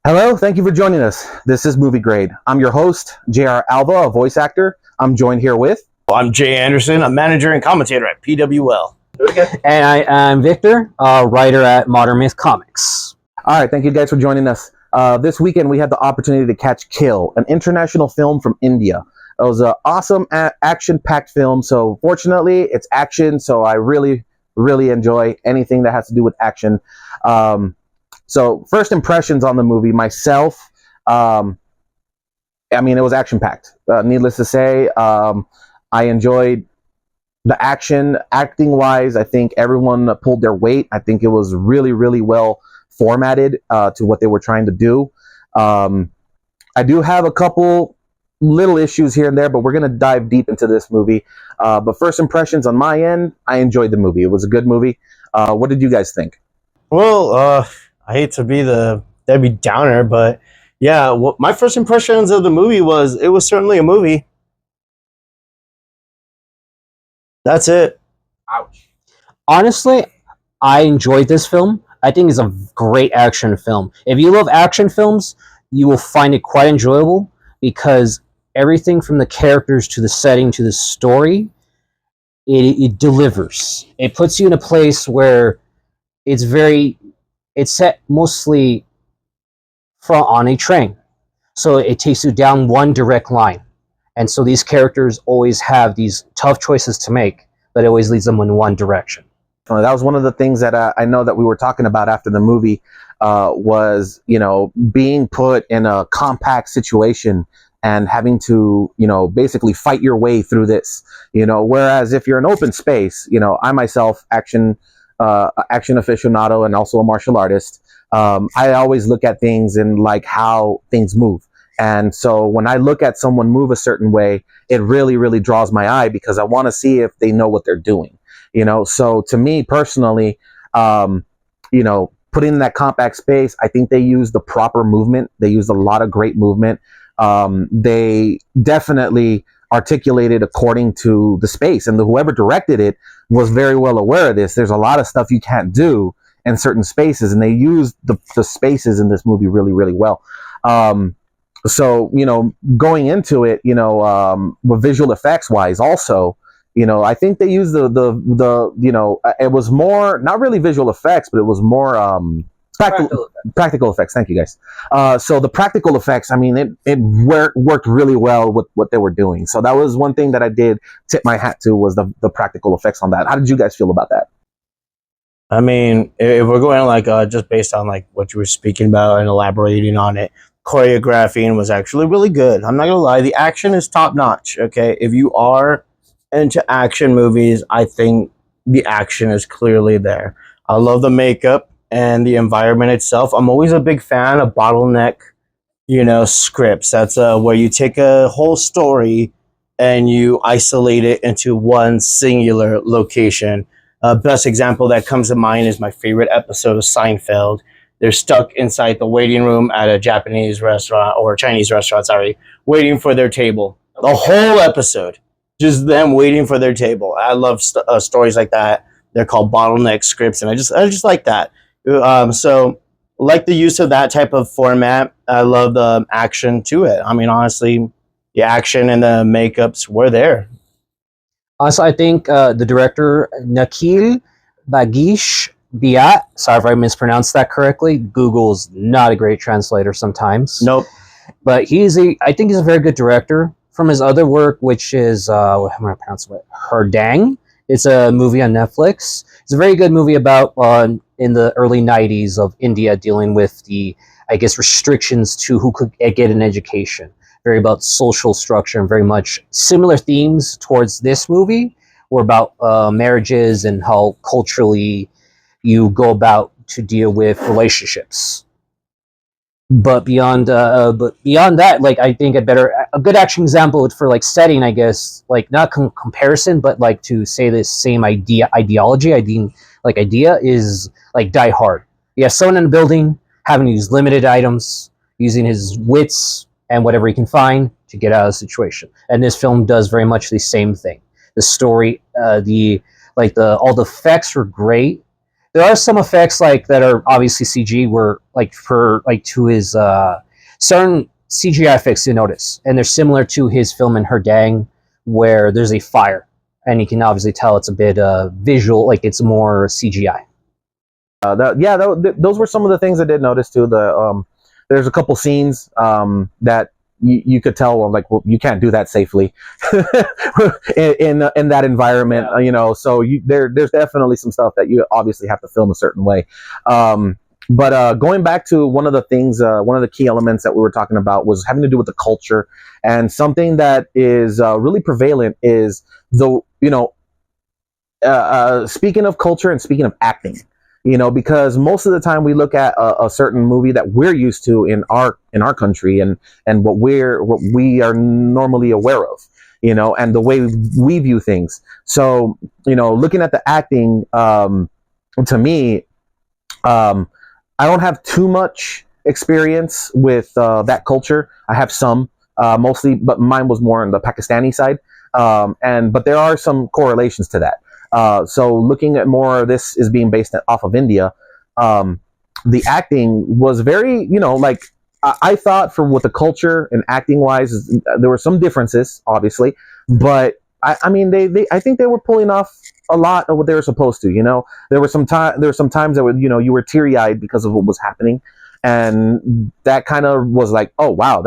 Hello, thank you for joining us. This is Movie Grade. I'm your host, JR Alva, a voice actor. I'm joined here with... I'm Jay Anderson, a manager and commentator at PWL. And I am Victor, a writer at Modern Myth Comics. All right, thank you guys for joining us. This weekend, we had the opportunity to catch Kill, an international film from India. It was an awesome action-packed film, so fortunately, it's action, so I really enjoy anything that has to do with action. So first impressions on the movie, myself, it was action-packed. Needless to say, I enjoyed the action. Acting-wise, I think everyone pulled their weight. I think it was really well formatted to what they were trying to do. I do have a couple little issues here and there, but we're going to dive deep into this movie. But first impressions on my end, I enjoyed the movie. It was a good movie. What did you guys think? Well, I hate to be the Debbie Downer, but yeah, my first impressions of the movie was it was certainly a movie. That's it. Ouch. Honestly, I enjoyed this film. I think it's a great action film. If you love action films, you will find it quite enjoyable because everything from the characters to the setting to the story, it delivers. It puts you in a place where it's set mostly on a train. So it takes you down one direct line. And so these characters always have these tough choices to make, but it always leads them in one direction. That was one of the things that I know that we were talking about after the movie was, being put in a compact situation and having to, basically fight your way through this, whereas if you're in open space, I myself, action aficionado and also a martial artist, I always look at things and like how things move. And so when I look at someone move a certain way, it really draws my eye because I want to see if they know what they're doing. So to me personally, putting in that compact space, I think they used the proper movement. They used a lot of great movement. They definitely articulated according to the space, and whoever directed it was very well aware of this. There's a lot of stuff you can't do in certain spaces, and they used the spaces in this movie really well. So, going into it, with visual effects wise also, I think they used it was more, not really visual effects, but it was more, practical effects. Thank you guys. So the practical effects, it worked really well with what they were doing. So that was one thing that I did tip my hat to, was the practical effects on that. How did you guys feel about that? If we're going just based on what you were speaking about and elaborating on it, choreographing was actually really good. I'm not gonna lie, the action is top notch. Okay, if you are into action movies, I think the action is clearly there. I love the makeup and the environment itself. I'm always a big fan of bottleneck, scripts. That's where you take a whole story and you isolate it into one singular location. Best example that comes to mind is my favorite episode of Seinfeld. They're stuck inside the waiting room at a Japanese restaurant, or Chinese restaurant, sorry, waiting for their table. The whole episode, just them waiting for their table. I love stories like that. They're called bottleneck scripts, and I just like that. So like the use of that type of format. I love the action to it. Honestly, the action and the makeups were there. Also, I think the director, Nikhil Bagish Biat, sorry if I mispronounced that correctly. Google's not a great translator sometimes. Nope. But I think he's a very good director. From his other work, which is, how am I pronouncing it? Herdang. It's a movie on Netflix. It's a very good movie about, in the early 90s of India dealing with the, restrictions to who could get an education. Very about social structure and very much similar themes towards this movie, or about marriages and how culturally you go about to deal with relationships. But beyond that, I think a good action example for setting, not comparison, but to say the same ideology is Die Hard. You have someone in a building having to use limited items, using his wits and whatever he can find to get out of the situation. And this film does very much the same thing. The story, all the effects were great. there are some effects like that are obviously CG, where like for like to his certain CGI effects you notice, and they're similar to his film in Herdang, where there's a fire, and you can obviously tell it's a bit visual, like it's more CGI. Those were some of the things I did notice too. There's a couple scenes that you could tell, well, like, well, you can't do that safely in that environment, you know. So there's definitely some stuff that you obviously have to film a certain way. But going back to one of the things, one of the key elements that we were talking about was having to do with the culture, and something that is really prevalent is speaking of culture and speaking of acting. You know, because most of the time we look at a certain movie that we're used to in our country, and what we are normally aware of, you know, and the way we view things. So, you know, looking at the acting, to me, I don't have too much experience with that culture. I have some, mostly, but mine was more on the Pakistani side, but there are some correlations to that. So looking at more of this is being based off of India, the acting was very, you know, like I thought for what the culture and acting wise, there were some differences, obviously, but I mean, I think they were pulling off a lot of what they were supposed to, you know. There were some times that you know, you were teary eyed because of what was happening. And that kind of was like, oh, wow,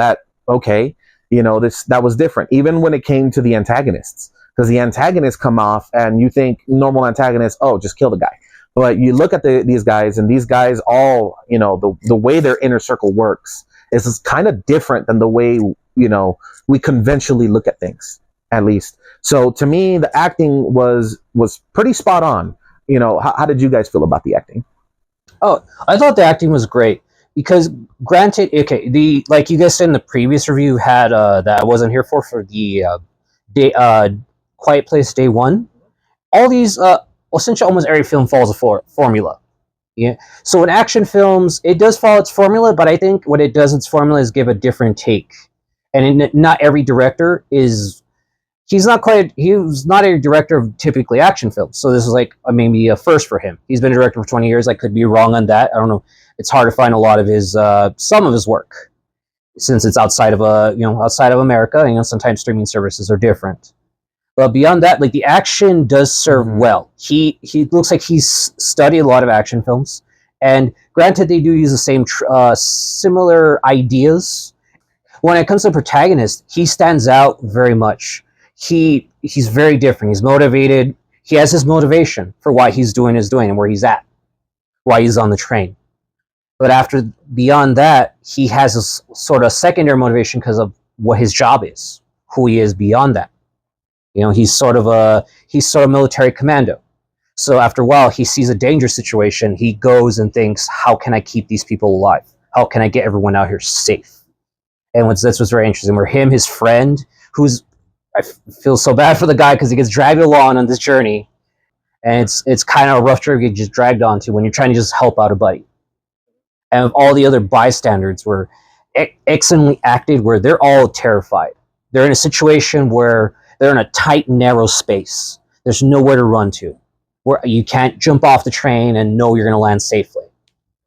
okay. You know, that was different. Even when it came to the antagonists. Because the antagonists come off, and you think normal antagonists, oh, just kill the guy. But you look at these guys, and these guys all, you know, the way their inner circle works is kind of different than the way, you know, we conventionally look at things, at least. So to me, the acting was pretty spot on. You know, how did you guys feel about the acting? Oh, I thought the acting was great because, granted, okay, like you guys said in the previous review, had that I wasn't here for the Quiet Place Day One. All these, essentially, almost every film follows a formula. Yeah. So in action films, it does follow its formula, but I think what it does, its formula, is give a different take. And not every director is. He was not a director of typically action films. So this is like maybe a first for him. He's been a director for 20 years. I could be wrong on that. I don't know. It's hard to find a lot of his, some of his work, since it's outside of America. You know, sometimes streaming services are different. But beyond that, like, the action does serve well. He looks like he's studied a lot of action films, and granted, they do use the same similar ideas. When it comes to protagonist, he stands out very much. He's very different. He's motivated. He has his motivation for why he's doing and where he's at, why he's on the train. But beyond that, he has a sort of secondary motivation because of what his job is, who he is beyond that. You know, he's sort of military commando. So after a while, he sees a dangerous situation. He goes and thinks, how can I keep these people alive? How can I get everyone out here safe? And that's what's very interesting. Where his friend, I feel so bad for the guy because he gets dragged along on this journey. And it's kind of a rough journey to get just dragged onto when you're trying to just help out a buddy. And all the other bystanders were excellently acted, where they're all terrified. They're in a situation where they're in a tight, narrow space. There's nowhere to run to, where you can't jump off the train and know you're going to land safely.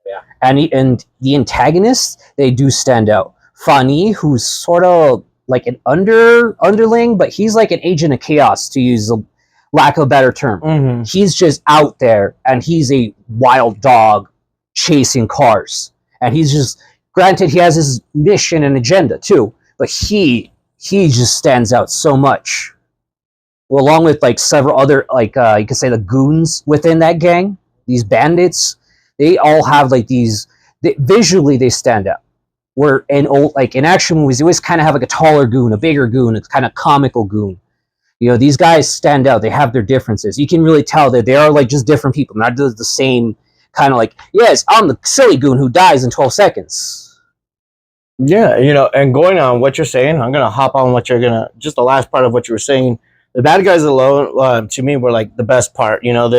Yeah. And the antagonists, they do stand out. Fani, who's sort of like an underling, but he's like an agent of chaos, to use a lack of a better term. Mm-hmm. He's just out there, and he's a wild dog chasing cars. And he's just, granted, he has his mission and agenda too, but he just stands out so much. Well, along with like several other, like you could say, the goons within that gang, these bandits, they all have like visually they stand out. Where in action movies, you always kind of have like a taller goon, a bigger goon, it's kind of comical goon. You know, these guys stand out. They have their differences. You can really tell that they are like just different people, not the same kind of like, yes, I'm the silly goon who dies in 12 seconds. Yeah, you know, and going on what you're saying, I'm going to hop on just the last part of what you were saying. The bad guys alone, to me, were like the best part. You know,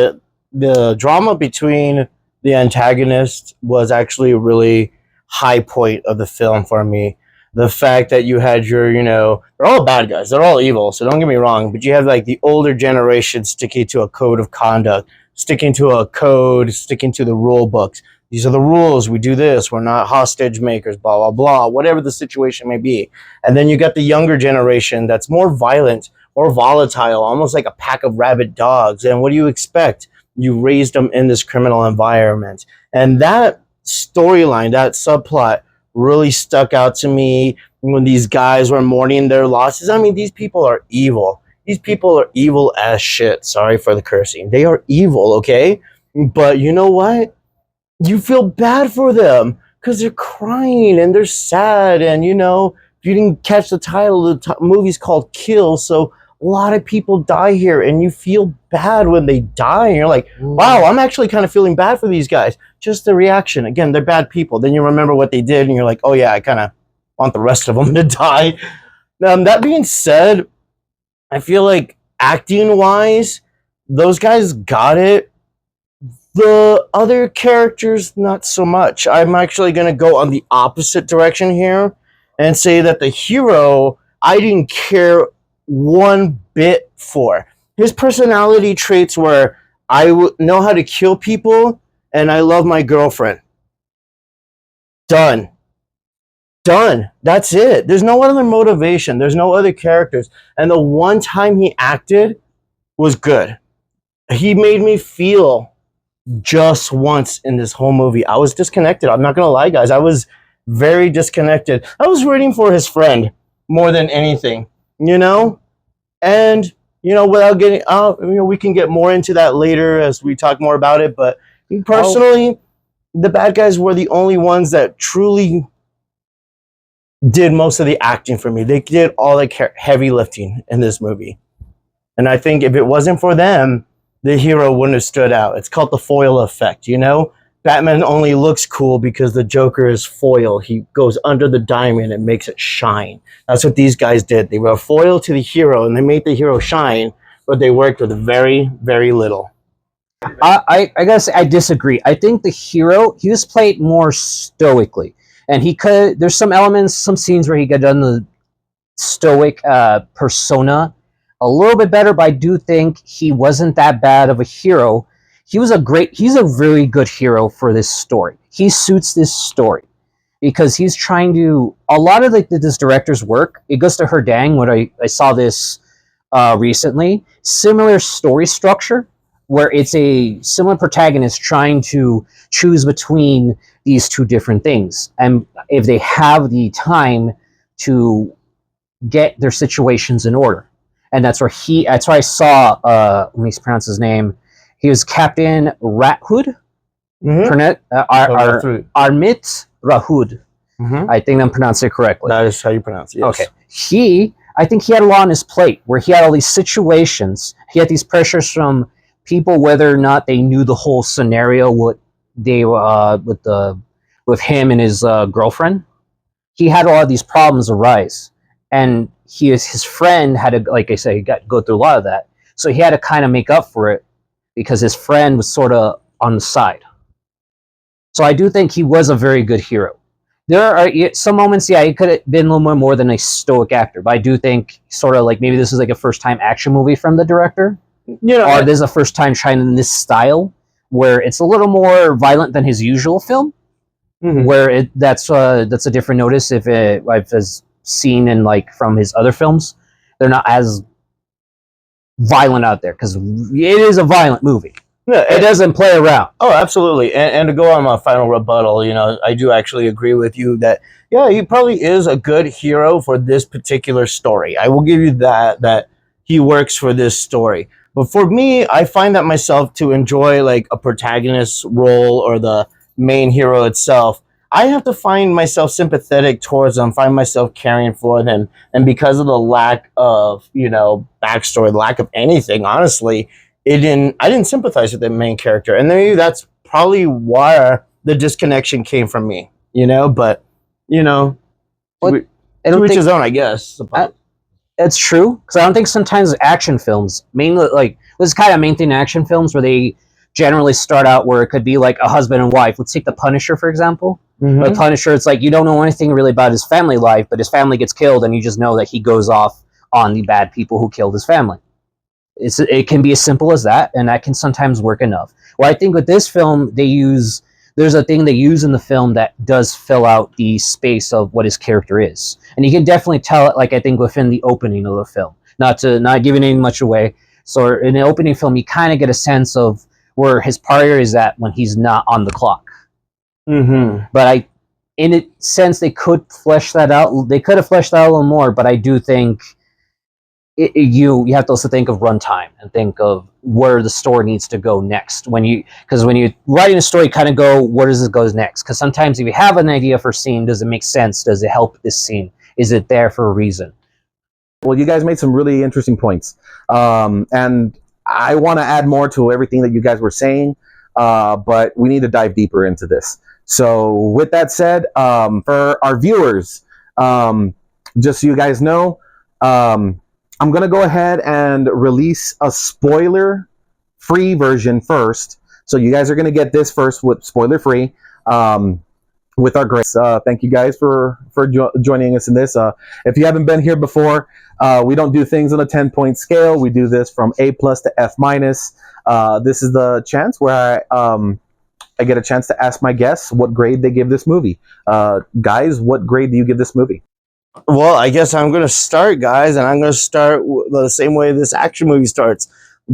the drama between the antagonist was actually a really high point of the film for me. The fact that you had they're all bad guys. They're all evil, so don't get me wrong. But you have like the older generation sticking to a code of conduct sticking to a code, sticking to the rule books. These are the rules. We do this. We're not hostage makers, blah, blah, blah, whatever the situation may be. And then you got the younger generation that's more violent, more volatile, almost like a pack of rabid dogs. And what do you expect? You raised them in this criminal environment. And that storyline, that subplot really stuck out to me when these guys were mourning their losses. I mean, these people are evil. These people are evil as shit. Sorry for the cursing. They are evil, okay? But you know what? You feel bad for them because they're crying and they're sad. And, you know, if you didn't catch the title, the movie's called Kill. So a lot of people die here and you feel bad when they die. And you're like, wow, I'm actually kind of feeling bad for these guys. Just the reaction. Again, they're bad people. Then you remember what they did and you're like, oh, yeah, I kind of want the rest of them to die. That being said, I feel like acting-wise, those guys got it. The other characters, not so much. I'm actually going to go on the opposite direction here and say that the hero, I didn't care one bit for. His personality traits were, I know how to kill people, and I love my girlfriend. Done. That's it. There's no other motivation. There's no other characters. And the one time he acted was good. He made me feel just once in this whole movie. I was disconnected. I'm not going to lie, guys. I was very disconnected. I was rooting for his friend more than anything, you know? And, you know, without getting out, you know, we can get more into that later as we talk more about it. But personally, the bad guys were the only ones that truly did most of the acting for me. They did all the heavy lifting in this movie. And I think if it wasn't for them, the hero wouldn't have stood out. It's called the foil effect, you know? Batman only looks cool because the Joker is foil. He goes under the diamond and makes it shine. That's what these guys did. They were a foil to the hero, and they made the hero shine, but they worked with very, very little. I gotta say, I disagree. I think the hero, he was played more stoically. And there's some elements, some scenes where he got done the stoic persona a little bit better, but I do think he wasn't that bad of a hero. He's a very good hero for this story. He suits this story because he's trying to, a lot of this director's work, it goes to Her Dang, when I saw this recently, similar story structure, where it's a similar protagonist trying to choose between these two different things. And if they have the time to get their situations in order. And that's where I saw, let me pronounce his name. He was Captain Rathud. Mm-hmm. Armit Rahud. Mm-hmm. I think I'm pronouncing it correctly. That is how you pronounce it. Yes. Okay. I think he had a lot on his plate where he had all these situations. He had these pressures from people, whether or not they knew the whole scenario, what they with him and his girlfriend. He had a lot of these problems arise, and his friend had to, like I say, go through a lot of that. So he had to kind of make up for it because his friend was sort of on the side. So I do think he was a very good hero. There are some moments, he could have been a little more than a stoic actor, but I do think sort of like maybe this is like a first-time action movie from the director. You know, or this is a first time trying in this style where it's a little more violent than his usual film. Mm-hmm. Where that's a different notice. If I've seen in like from his other films, they're not as violent out there because it is a violent movie. Yeah, it doesn't play around. Oh, absolutely. And to go on my final rebuttal, you know, I do actually agree with you that, yeah, he probably is a good hero for this particular story. I will give you that he works for this story. But for me, I find that myself to enjoy like a protagonist role or the main hero itself. I have to find myself sympathetic towards them, find myself caring for them. And because of the lack of, you know, backstory, the lack of anything, honestly, I didn't sympathize with the main character. And maybe that's probably why the disconnection came from me, you know, but, you know, to each his own, I guess. It's true, because I don't think sometimes action films, mainly like this is kind of main thing in action films where they generally start out where it could be like a husband and wife. Let's take The Punisher, for example. Mm-hmm. The Punisher, it's like you don't know anything really about his family life, but his family gets killed and you just know that he goes off on the bad people who killed his family. It can be as simple as that, and that can sometimes work enough. Well, I think with this film, there's a thing they use in the film that does fill out the space of what his character is, and you can definitely tell it. Like I think within the opening of the film, not giving any much away. So in the opening film, you kind of get a sense of where his prior is at when he's not on the clock. Mm-hmm. But in a sense, they could flesh that out. They could have fleshed that out a little more, but I do think you have to also think of runtime and think of where the story needs to go next. Because when you're writing a story, you kind of go, where does it go next? Because sometimes if you have an idea for a scene, does it make sense? Does it help this scene? Is it there for a reason? Well, you guys made some really interesting points, and I want to add more to everything that you guys were saying, but we need to dive deeper into this. So with that said, for our viewers, just so you guys know, I'm going to go ahead and release a spoiler-free version first. So you guys are going to get this first with spoiler-free, with our grades. Thank you guys for joining us in this. If you haven't been here before, we don't do things on a 10-point scale. We do this from A+ to F-. This is the chance where I get a chance to ask my guests what grade they give this movie. Guys, what grade do you give this movie? Well, I guess I'm going to start, guys, and I'm going to start the same way this action movie starts.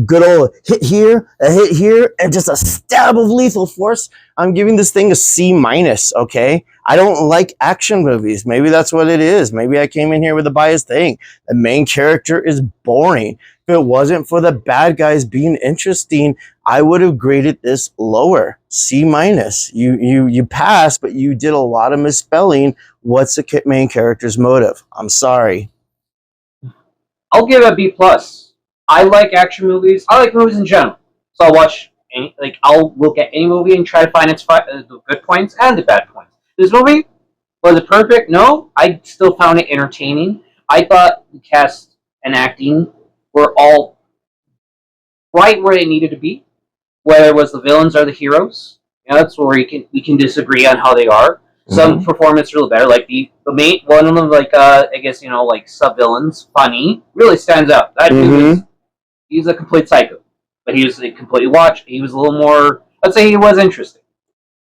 Good old hit here, a hit here, and just a stab of lethal force. I'm giving this thing a C-, okay? I don't like action movies. Maybe that's what it is. Maybe I came in here with a biased thing. The main character is boring. If it wasn't for the bad guys being interesting, I would have graded this lower. C-. You passed, but you did a lot of misspelling. What's the main character's motive? I'm sorry. I'll give it a B+. I like action movies. I like movies in general. So I'll watch I'll look at any movie and try to find the good points and the bad points. This movie, was it perfect? No. I still found it entertaining. I thought the cast and acting were all right where they needed to be. Whether it was the villains or the heroes. That's where we can disagree on how they are. Some performance really better, like the main one of them, I guess sub villains, Funny, really stands out. That dude he's a complete psycho, but he was completely watched. He was a little more. Let's say he was interesting.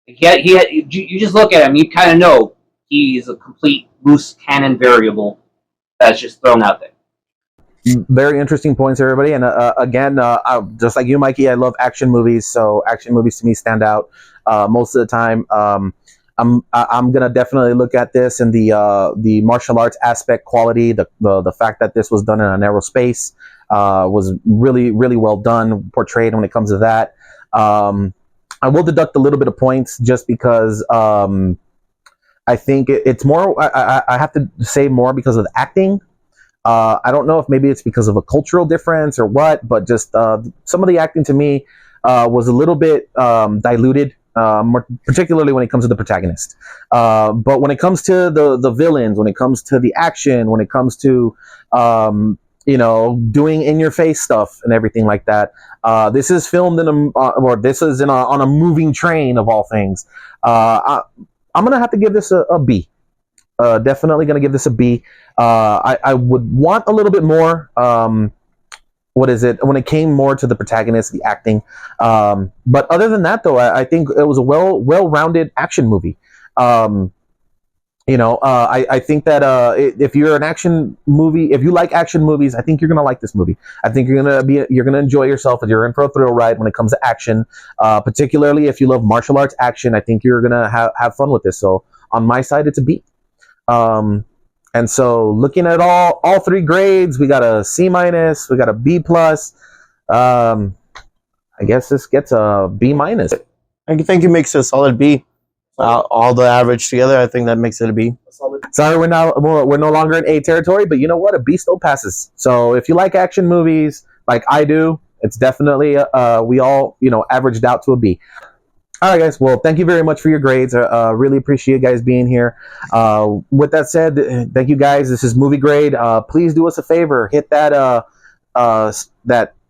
He had. You just look at him, you kind of know he's a complete loose cannon variable that's just thrown out there. Very interesting points, everybody. And again, just like you, Mikey, I love action movies. So action movies to me stand out most of the time. I'm gonna definitely look at this and the martial arts aspect, quality, the fact that this was done in a narrow space was really, really well done, portrayed when it comes to that. I will deduct a little bit of points just because I think it's more. I have to say more because of the acting. I don't know if maybe it's because of a cultural difference or what, but just some of the acting to me was a little bit diluted. More particularly when it comes to the protagonist. But when it comes to the villains, when it comes to the action, when it comes to doing in-your-face stuff and everything like that, this is filmed on a moving train of all things. I'm gonna have to give this a B. Definitely gonna give this a B. I would want a little bit more. What is it when it came more to the protagonist, the acting, but other than that, though, I think it was a well-rounded action movie. I think that if you're an action movie, if you like action movies, I think you're gonna like this movie. I think you're gonna enjoy yourself, and you're in for a thrill ride when it comes to action, particularly if you love martial arts action. I think you're gonna have fun with this. So on my side, it's a B. And so looking at all three grades, we got a C-, we got a B+. I guess this gets a B-. I think it makes it a solid B. All the average together, I think that makes it a B. Sorry, we're no longer in A territory, but you know what? A B still passes. So if you like action movies like I do, it's definitely we all averaged out to a B. All right, guys. Well, thank you very much for your grades. Really appreciate you guys being here. With that said, thank you guys. This is Movie Grade. Please do us a favor. Hit that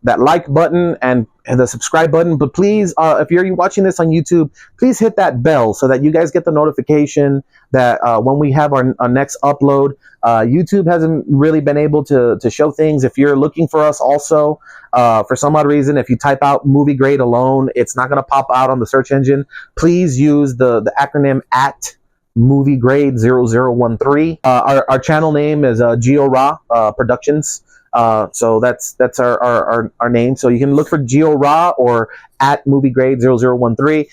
that like button and the subscribe button. But please, if you're watching this on YouTube, please hit that bell so that you guys get the notification that when we have our next upload. YouTube hasn't really been able to show things. If you're looking for us also, for some odd reason, if you type out Movie Grade alone, it's not going to pop out on the search engine. Please use the acronym at Movie Grade 0013. Our channel name is GeoRa Productions. So that's our name. So you can look for GeoRa or at Movie Grade 0013.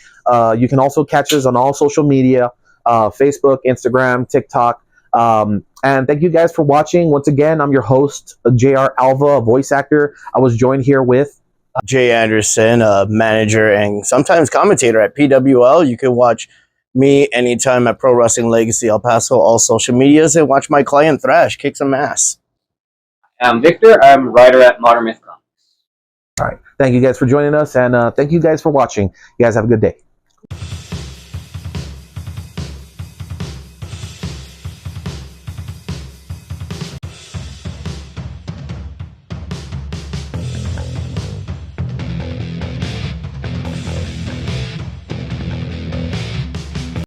You can also catch us on all social media, Facebook, Instagram, TikTok. And thank you guys for watching. Once again, I'm your host, JR Alva, a voice actor. I was joined here with Jay Anderson, a manager and sometimes commentator at PWL. You can watch me anytime at Pro Wrestling Legacy El Paso, all social medias, and watch my client Thrash kick some ass. I'm Victor. I'm a writer at Modern Myth Comics. All right. Thank you guys for joining us, and thank you guys for watching. You guys have a good day.